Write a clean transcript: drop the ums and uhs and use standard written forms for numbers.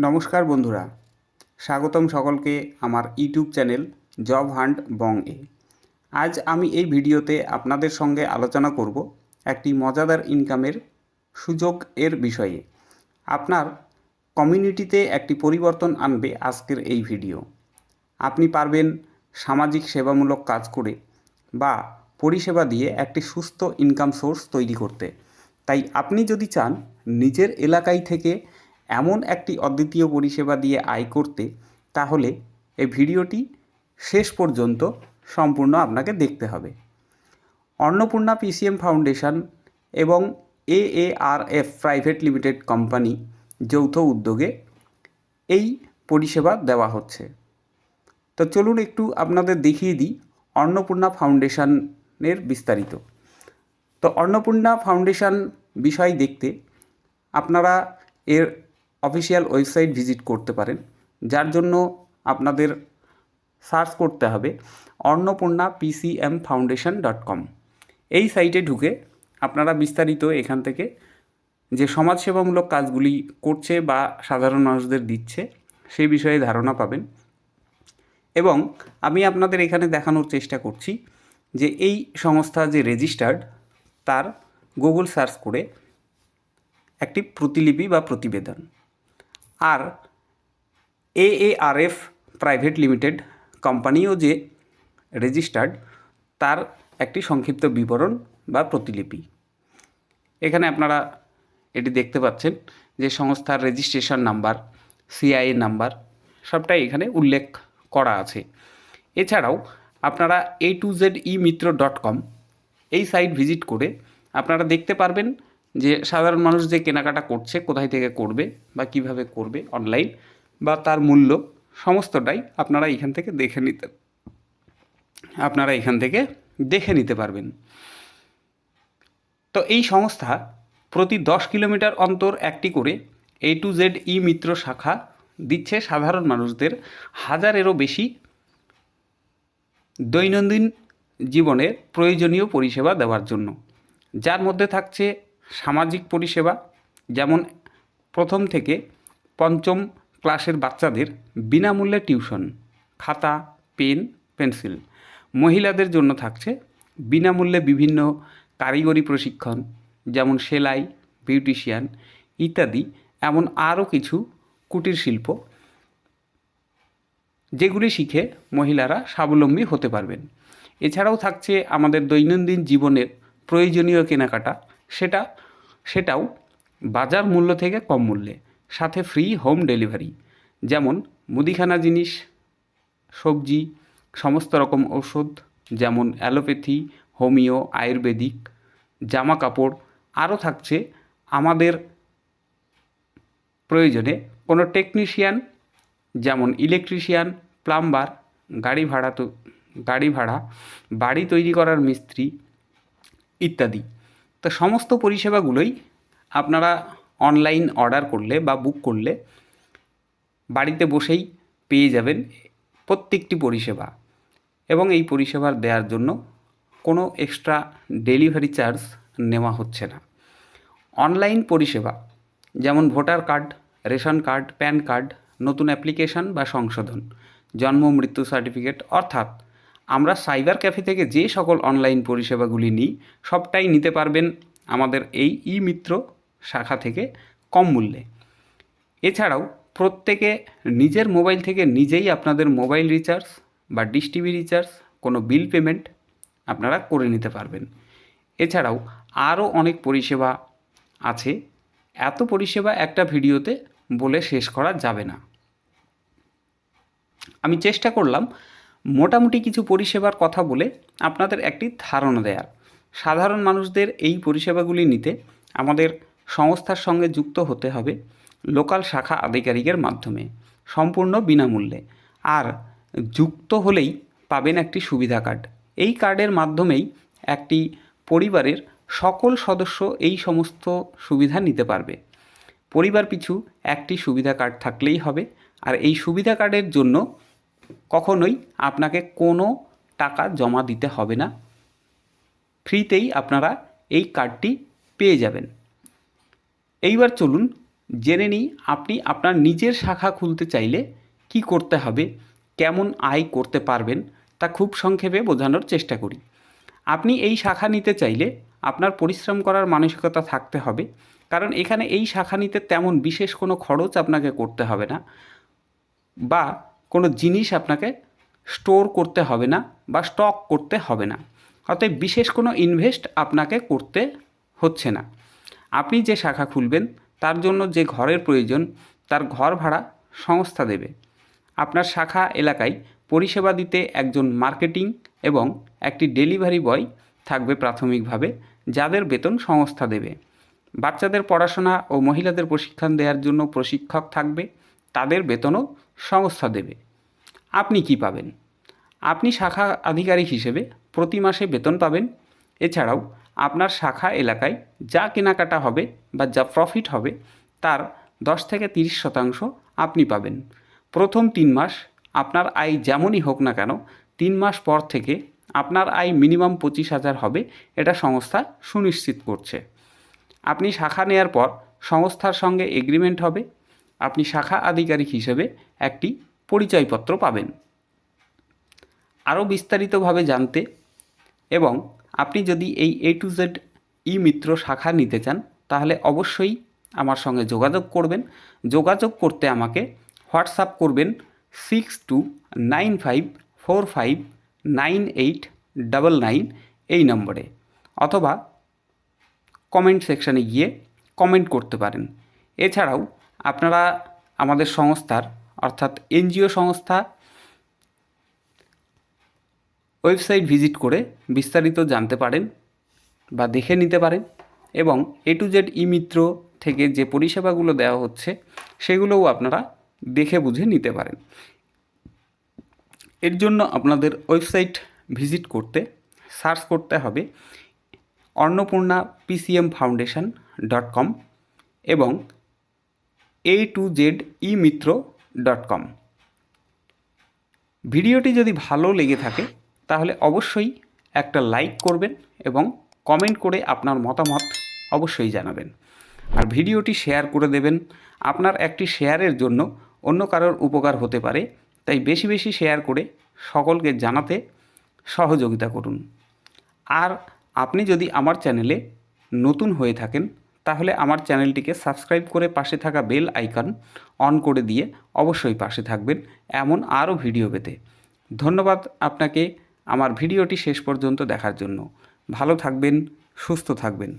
নমস্কার বন্ধুরা, স্বাগতম সকলকে আমার ইউটিউব চ্যানেল জব হান্ট বং-এ। আজ আমি এই ভিডিওতে আপনাদের সঙ্গে আলোচনা করব একটি মজাদার ইনকামের সুযোগ এর বিষয়ে। আপনার কমিউনিটিতে একটি পরিবর্তন আনবে আজকের এই ভিডিও। আপনি পারবেন সামাজিক সেবামূলক কাজ করে বা পরিষেবা দিয়ে একটি সুস্থ ইনকাম সোর্স তৈরি করতে। তাই আপনি যদি চান নিজের এলাকায় থেকে এমন একটি অদ্বিতীয় পরিষেবা দিয়ে আয় করতে, তাহলে এই ভিডিওটি শেষ পর্যন্ত সম্পূর্ণ আপনাকে দেখতে হবে। অন্নপূর্ণা পিসিএম ফাউন্ডেশন এবং AARF প্রাইভেট লিমিটেড কোম্পানি যৌথ উদ্যোগে এই পরিষেবা দেওয়া হচ্ছে। তো চলুন একটু আপনাদের দেখিয়ে দিই অন্নপূর্ণা ফাউন্ডেশনের বিস্তারিত। তো অন্নপূর্ণা ফাউন্ডেশন বিষয় দেখতে আপনারা এর অফিসিয়াল ওয়েবসাইট ভিজিট করতে পারেন, যার জন্য আপনাদের সার্চ করতে হবে annapurnaPCMFoundation.com। এই সাইটে ঢুকে আপনারা বিস্তারিত এখান থেকে যে সমাজসেবামূলক কাজগুলি করছে বা সাধারণ মানুষদের দিচ্ছে সেই বিষয়ে ধারণা পাবেন। এবং আমি আপনাদের এখানে দেখানোর চেষ্টা করছি যে এই সংস্থা যে রেজিস্টার্ড, তার গুগল সার্চ করে একটি প্রতিলিপি বা প্রতিবেদন। আর AARF প্রাইভেট লিমিটেড কোম্পানিও যে রেজিস্টার্ড, তার একটি সংক্ষিপ্ত বিবরণ বা প্রতিলিপি। এখানে আপনারা এটি দেখতে পাচ্ছেন যে সংস্থার রেজিস্ট্রেশন নাম্বার, CIN নাম্বার সবটাই এখানে উল্লেখ করা আছে। এছাড়াও আপনারা A2ZEmitro.com এই সাইট ভিজিট করে আপনারা দেখতে পারবেন যে সাধারণ মানুষ যে কেনাকাটা করছে কোথায় থেকে করবে বা কিভাবে করবে অনলাইন, বা তার মূল্য সমস্তটাই আপনারা এখান থেকে দেখে নিতে পারবেন। তো এই সংস্থা প্রতি 10 কিলোমিটার অন্তর একটি করে A2ZEmitro শাখা দিচ্ছে সাধারণ মানুষদের হাজারেরও বেশি দৈনন্দিন জীবনের প্রয়োজনীয় পরিষেবা দেওয়ার জন্য, যার মধ্যে থাকছে সামাজিক পরিষেবা, যেমন প্রথম থেকে পঞ্চম ক্লাসের বাচ্চাদের বিনামূল্যে টিউশন, খাতা, পেন, পেন্সিল। মহিলাদের জন্য থাকছে বিনামূল্যে বিভিন্ন কারিগরি প্রশিক্ষণ, যেমন সেলাই, বিউটিশিয়ান ইত্যাদি, এমন আরও কিছু কুটির শিল্প, যেগুলি শিখে মহিলারা স্বাবলম্বী হতে পারবেন। এছাড়াও থাকছে আমাদের দৈনন্দিন জীবনের প্রয়োজনীয় কেনাকাটা, সেটাও বাজার মূল্য থেকে কম মূল্যে, সাথে ফ্রি হোম ডেলিভারি, যেমন মুদিখানা জিনিস, সবজি, সমস্ত রকম ওষুধ, যেমন অ্যালোপ্যাথি, হোমিও, আয়ুর্বেদিক, জামা কাপড়। আরও থাকছে আমাদের প্রয়োজনে কোনো টেকনিশিয়ান, যেমন ইলেকট্রিশিয়ান, প্লাম্বার, গাড়ি ভাড়া, বাড়ি তৈরি করার মিস্ত্রি ইত্যাদি। তো সমস্ত পরিষেবাগুলোই আপনারা অনলাইন অর্ডার করলে বা বুক করলে বাড়িতে বসেই পেয়ে যাবেন প্রত্যেকটি পরিষেবা। এবং এই পরিষেবার দেওয়ার জন্য কোনো এক্সট্রা ডেলিভারি চার্জ নেওয়া হচ্ছে না। অনলাইন পরিষেবা যেমন voter card, ration card, pan card, নতুন অ্যাপ্লিকেশন বা সংশোধন, জন্ম মৃত্যু সার্টিফিকেট, অর্থাৎ আমরা সাইবার ক্যাফে থেকে যে সকল অনলাইন পরিষেবাগুলি নিই সবটাই নিতে পারবেন আমাদের এই মিত্র শাখা থেকে কম মূল্যে। এছাড়াও প্রত্যেকে নিজের মোবাইল থেকে নিজেই আপনাদের মোবাইল রিচার্জ বা ডিশ টিভি রিচার্জ, কোনো বিল পেমেন্ট আপনারা করে নিতে পারবেন। এছাড়াও আরও অনেক পরিষেবা আছে, এত পরিষেবা একটা ভিডিওতে বলে শেষ করা যাবে না। আমি চেষ্টা করলাম মোটামুটি কিছু পরিষেবার কথা বলে আপনাদের একটি ধারণা দেওয়ার। সাধারণ মানুষদের এই পরিষেবাগুলি নিতে আমাদের সংস্থার সঙ্গে যুক্ত হতে হবে লোকাল শাখা আধিকারিকের মাধ্যমে, সম্পূর্ণ বিনামূল্যে। আর যুক্ত হলেই পাবেন একটি সুবিধা কার্ড। এই কার্ডের মাধ্যমেই একটি পরিবারের সকল সদস্য এই সমস্ত সুবিধা নিতে পারবে। পরিবার পিছু একটি সুবিধা কার্ড থাকলেই হবে। আর এই সুবিধা কার্ডের জন্য কখনোই আপনাকে কোনো টাকা জমা দিতে হবে না, ফ্রিতেই আপনারা এই কার্ডটি পেয়ে যাবেন। এইবার চলুন জেনে নিই আপনি আপনার নিজের শাখা খুলতে চাইলে কি করতে হবে, কেমন আয় করতে পারবেন তা খুব সংক্ষেপে বোঝানোর চেষ্টা করি। আপনি এই শাখা নিতে চাইলে আপনার পরিশ্রম করার মানসিকতা থাকতে হবে, কারণ এখানে এই শাখা নিতে তেমন বিশেষ কোনো খরচ আপনাকে করতে হবে না, বা কোনো জিনিস আপনাকে স্টোর করতে হবে না বা স্টক করতে হবে না। অতএব বিশেষ কোনো ইনভেস্ট আপনাকে করতে হচ্ছে না। আপনি যে শাখা খুলবেন তার জন্য যে ঘরের প্রয়োজন তার ঘর ভাড়া সংস্থা দেবে। আপনার শাখা এলাকায় পরিষেবা দিতে একজন মার্কেটিং এবং একটি ডেলিভারি বয় থাকবে প্রাথমিকভাবে, যাদের বেতন সংস্থা দেবে। বাচ্চাদের পড়াশোনা ও মহিলাদের প্রশিক্ষণ দেওয়ার জন্য প্রশিক্ষক থাকবে, তাদের বেতনও সংস্থা দেবে। আপনি কি পাবেন? আপনি শাখা আধিকারিক হিসেবে প্রতি মাসে বেতন পাবেন। এছাড়াও আপনার শাখা এলাকায় যা কেনাকাটা হবে বা যা প্রফিট হবে তার 10 থেকে 30% আপনি পাবেন। প্রথম 3 মাস আপনার আয় যেমনই হোক না কেন, 3 মাস পর থেকে আপনার আয় মিনিমাম 25,000 হবে, এটা সংস্থা সুনিশ্চিত করছে। আপনি শাখা নেয়ার পর সংস্থার সঙ্গে এগ্রিমেন্ট হবে, আপনি শাখা আধিকারিক হিসেবে একটি পরিচয়পত্র পাবেন। আরও বিস্তারিতভাবে জানতে এবং আপনি যদি এই A to Z ই-মিত্র শাখা নিতে চান তাহলে অবশ্যই আমার সঙ্গে যোগাযোগ করবেন। যোগাযোগ করতে আমাকে হোয়াটসঅ্যাপ করবেন 6295459899 এই নম্বরে, অথবা কমেন্ট সেকশানে গিয়ে কমেন্ট করতে পারেন। এছাড়াও আপনারা আমাদের সংস্থার অর্থাৎ NGO সংস্থা ওয়েবসাইট ভিজিট করে বিস্তারিত জানতে পারেন বা দেখে নিতে পারেন, এবং A to Z ই-মিত্র থেকে যে পরিষেবাগুলো দেওয়া হচ্ছে সেগুলোও আপনারা দেখে বুঝে নিতে পারেন। এর জন্য আপনাদের ওয়েবসাইট ভিজিট করতে সার্চ করতে হবে annapurna.pcmfoundation.com এবং a2zemitra.com। ভিডিওটি যদি ভালো লেগে থাকে তাহলে অবশ্যই একটা লাইক করবেন এবং কমেন্ট করে আপনার মতামত অবশ্যই জানাবেন। আর ভিডিওটি শেয়ার করে দেবেন। আপনার একটি শেয়ারের জন্য অন্য কারোর উপকার হতে পারে, তাই বেশি বেশি শেয়ার করে সকলকে জানাতে সহযোগিতা করুন। আর আপনি যদি আমার চ্যানেলে নতুন হয়ে থাকেন তাহলে আমার চ্যানেলটিকে সাবস্ক্রাইব করে পাশে থাকা বেল আইকন অন করে দিয়ে অবশ্যই পাশে থাকবেন এমন আরও ভিডিও পেতে। ধন্যবাদ আপনাকে আমার ভিডিওটি শেষ পর্যন্ত দেখার জন্য। ভালো থাকবেন, সুস্থ থাকবেন।